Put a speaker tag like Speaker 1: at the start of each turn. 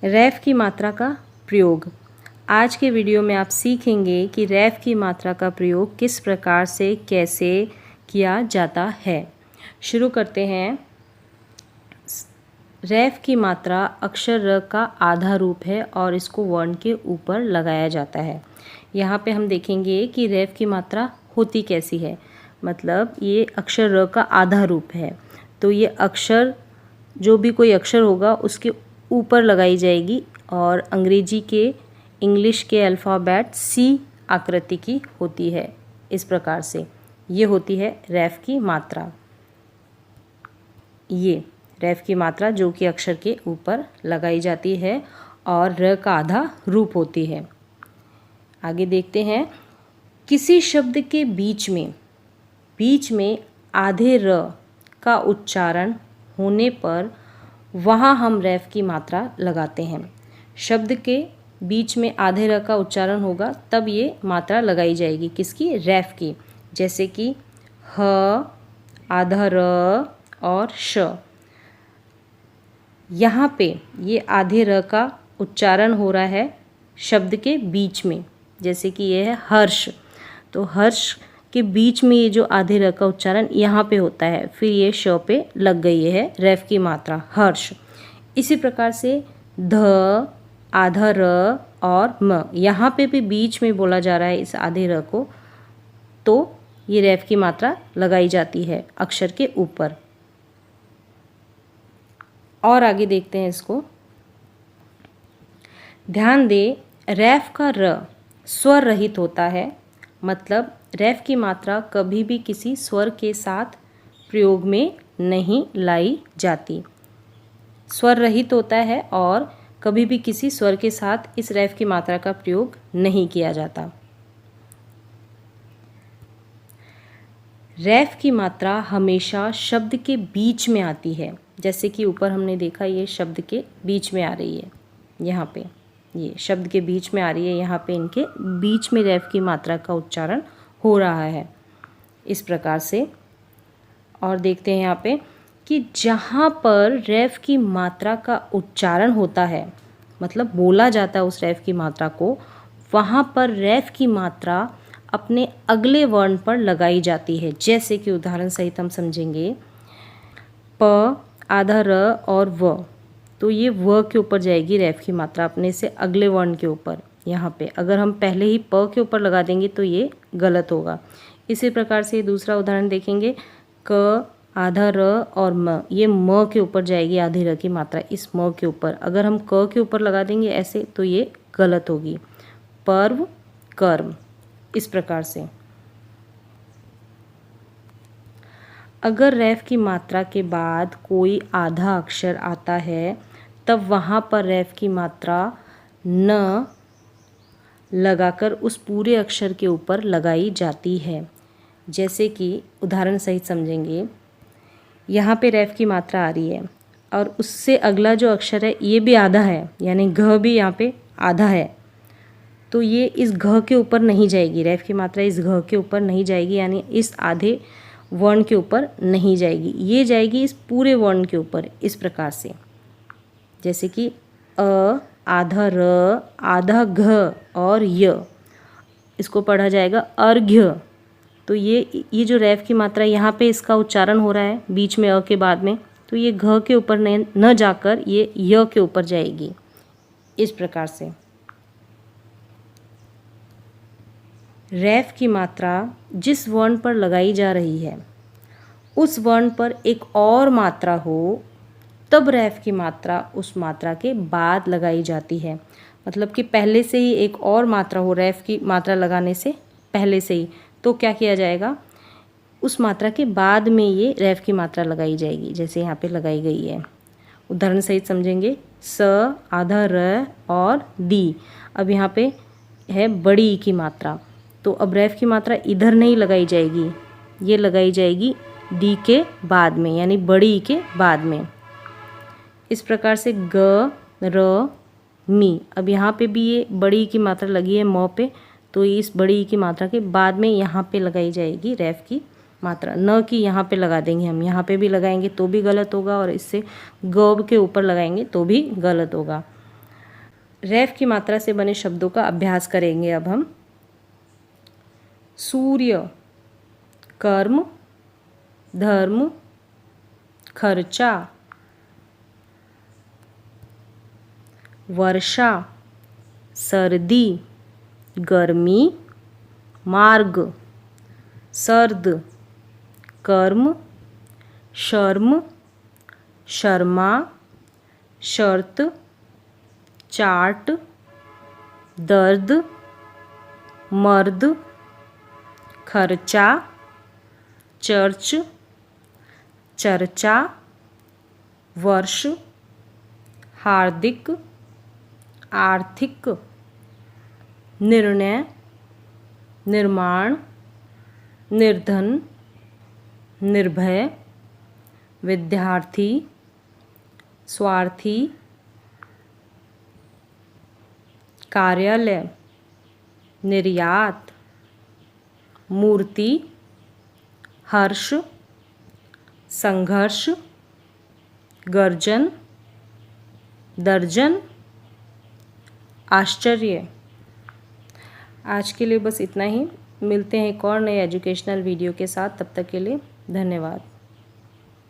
Speaker 1: रैफ की मात्रा का प्रयोग। आज के वीडियो में आप सीखेंगे कि रैफ की मात्रा का प्रयोग किस प्रकार से कैसे किया जाता है। शुरू करते हैं। रैफ की मात्रा अक्षर र का आधा रूप है और इसको वर्ण के ऊपर लगाया जाता है। यहाँ पे हम देखेंगे कि रैफ की मात्रा होती कैसी है। मतलब ये अक्षर र का आधा रूप है, तो ये अक्षर जो भी कोई अक्षर होगा उसके ऊपर लगाई जाएगी और अंग्रेजी के इंग्लिश के अल्फ़ाबेट सी आकृति की होती है। इस प्रकार से ये होती है रैफ की मात्रा। ये रैफ की मात्रा जो कि अक्षर के ऊपर लगाई जाती है और र का आधा रूप होती है। आगे देखते हैं। किसी शब्द के बीच में आधे र का उच्चारण होने पर वहाँ हम रैफ की मात्रा लगाते हैं। शब्द के बीच में आधे र का उच्चारण होगा तब ये मात्रा लगाई जाएगी, किसकी? रैफ की। जैसे कि ह, आधा र और श। यहाँ पे ये आधे र का उच्चारण हो रहा है शब्द के बीच में, जैसे कि ये है हर्ष, तो हर्ष के बीच में ये जो आधे र का उच्चारण यहाँ पे होता है, फिर ये श पे लग गई है रैफ की मात्रा हर्ष। इसी प्रकार से ध, आधा र और म, यहाँ पे भी बीच में बोला जा रहा है इस आधे र को, तो ये रैफ की मात्रा लगाई जाती है अक्षर के ऊपर। और आगे देखते हैं इसको। ध्यान दें, रैफ का र स्वर रहित होता है। मतलब रैफ की मात्रा कभी भी किसी स्वर के साथ प्रयोग में नहीं लाई जाती। स्वर रहित होता है और कभी भी किसी स्वर के साथ इस रैफ की मात्रा का प्रयोग नहीं किया जाता। रैफ की मात्रा हमेशा शब्द के बीच में आती है। जैसे कि ऊपर हमने देखा ये शब्द के बीच में आ रही है, यहाँ पे ये शब्द के बीच में आ रही है, यहाँ पे इनके बीच में रैफ की मात्रा का उच्चारण हो रहा है इस प्रकार से। और देखते हैं यहाँ पे कि जहाँ पर रैफ की मात्रा का उच्चारण होता है, मतलब बोला जाता है उस रैफ की मात्रा को, वहाँ पर रैफ की मात्रा अपने अगले वर्ण पर लगाई जाती है। जैसे कि उदाहरण सहित हम समझेंगे, प, आधा र और व, तो ये व के ऊपर जाएगी रैफ की मात्रा अपने से अगले वर्ण के ऊपर। यहाँ पे अगर हम पहले ही प के ऊपर लगा देंगे तो ये गलत होगा। इसी प्रकार से दूसरा उदाहरण देखेंगे, क, आधा र और म, ये म के ऊपर जाएगी आधी र की मात्रा इस म के ऊपर। अगर हम क के ऊपर लगा देंगे ऐसे तो ये गलत होगी। पर्व, कर्म, इस प्रकार से। अगर रैफ की मात्रा के बाद कोई आधा अक्षर आता है तब वहाँ पर रैफ की मात्रा न लगाकर उस पूरे अक्षर के ऊपर लगाई जाती है। जैसे कि उदाहरण सहित समझेंगे, यहाँ पे रैफ की मात्रा आ रही है और उससे अगला जो अक्षर है ये भी आधा है, यानी घ भी यहाँ पे आधा है, तो ये इस घ के ऊपर नहीं जाएगी। रैफ की मात्रा इस घ के ऊपर नहीं जाएगी, यानी इस आधे वर्ण के ऊपर नहीं जाएगी, ये जाएगी इस पूरे वर्ण के ऊपर इस प्रकार से। जैसे कि अ, आधा र, आधा घ और य, इसको पढ़ा जाएगा अर्घ्य। तो ये जो रैफ की मात्रा यहाँ पे इसका उच्चारण हो रहा है बीच में अ के बाद में, तो ये घ के ऊपर न जाकर ये य के ऊपर जाएगी इस प्रकार से। रैफ की मात्रा जिस वर्ण पर लगाई जा रही है उस वर्ण पर एक और मात्रा हो तब रैफ की मात्रा उस मात्रा के बाद लगाई जाती है। मतलब कि पहले से ही एक और मात्रा हो रैफ की मात्रा लगाने से पहले से ही, तो क्या किया जाएगा, उस मात्रा के बाद में ये रैफ की मात्रा लगाई जाएगी, जैसे यहाँ पे लगाई गई है। उदाहरण सहित समझेंगे, स, आधा र और दी। अब यहाँ पे है बड़ी ई की मात्रा, तो अब रैफ की मात्रा इधर नहीं लगाई जाएगी, ये लगाई जाएगी दी के बाद में, यानी बड़ी ई के बाद में। इस प्रकार से ग, र, मी। अब यहाँ पे भी ये बड़ी ई की मात्रा लगी है म पे, तो इस बड़ी ई की मात्रा के बाद में यहाँ पे लगाई जाएगी रैफ की मात्रा, न कि यहाँ पे लगा देंगे हम। यहाँ पे भी लगाएंगे तो भी गलत होगा और इससे ग के ऊपर लगाएंगे तो भी गलत होगा। रेफ की मात्रा से बने शब्दों का अभ्यास करेंगे अब हम। सूर्य, कर्म, धर्म, खर्चा, वर्षा, सर्दी, गर्मी, मार्ग, सर्द, कर्म, शर्म, शर्मा, शर्त, चाट, दर्द, मर्द, खर्चा, चर्च, चर्चा, वर्ष, हार्दिक, आर्थिक, निर्णय, निर्माण, निर्धन, निर्भय, विद्यार्थी, स्वार्थी, कार्यालय, निर्यात, मूर्ति, हर्ष, संघर्ष, गर्जन, दर्जन, आश्चर्य। आज के लिए बस इतना ही। मिलते हैं एक और नए एजुकेशनल वीडियो के साथ। तब तक के लिए धन्यवाद।